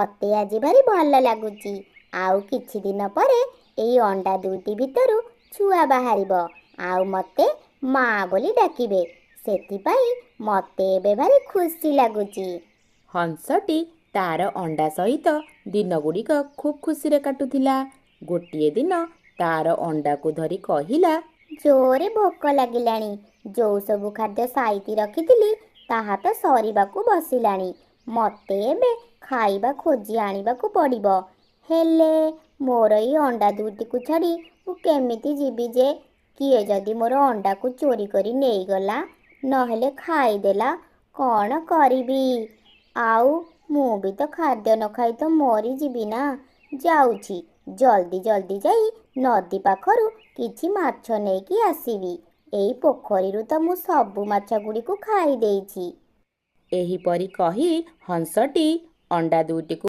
ମତେ ଆଜି ଭାରି ଭଲ ଲାଗୁଛି। ଆଉ କିଛି ଦିନ ପରେ ଏଇ ଅଣ୍ଡା ଦୁଇଟି ଭିତରୁ ଛୁଆ ବାହାରିବ, ଆଉ ମତେ ମା ବୋଲି ଡାକିବେ। ସେଥିପାଇଁ ମତେ ଏବେ ଭାରି ଖୁସି ଲାଗୁଛି। ହଂସଟି ତାର ଅଣ୍ଡା ସହିତ ଦିନଗୁଡ଼ିକ ଖୁବ୍ ଖୁସିରେ କାଟୁଥିଲା। ଗୋଟିଏ ଦିନ ତାର ଅଣ୍ଡାକୁ ଧରି କହିଲା, ଜୋରେ ଭୋକ ଲାଗିଲାଣି। ଯୋଉ ସବୁ ଖାଦ୍ୟ ସାଇତି ରଖିଥିଲି ତାହା ତ ସରିବାକୁ ବସିଲାଣି। ମତେ ଏବେ ଖାଇବା ଖୋଜି ଆଣିବାକୁ ପଡ଼ିବ। ହେଲେ ମୋର ଏଇ ଅଣ୍ଡା ଦୁଇଟିକୁ ଛାଡ଼ି ମୁଁ କେମିତି ଯିବି ଯେ? କିଏ ଯଦି ମୋର ଅଣ୍ଡାକୁ ଚୋରି କରି ନେଇଗଲା, ନହେଲେ ଖାଇଦେଲା, କ'ଣ କରିବି? ଆଉ ମୁଁ ବି ତ ଖାଦ୍ୟ ନ ଖାଇ ତ ମରିଯିବି ନା। ଯାଉଛି, ଜଲ୍ଦି ଜଲ୍ଦି ଯାଇ ନଦୀ ପାଖରୁ କିଛି ମାଛ ନେଇକି ଆସିବି। ଏଇ ପୋଖରୀରୁ ତ ମୁଁ ସବୁ ମାଛ ଗୁଡ଼ିକୁ ଖାଇ ଦେଇଛି। ଏହିପରି କହି ହଂସଟି ଅଣ୍ଡା ଦୁଇଟିକୁ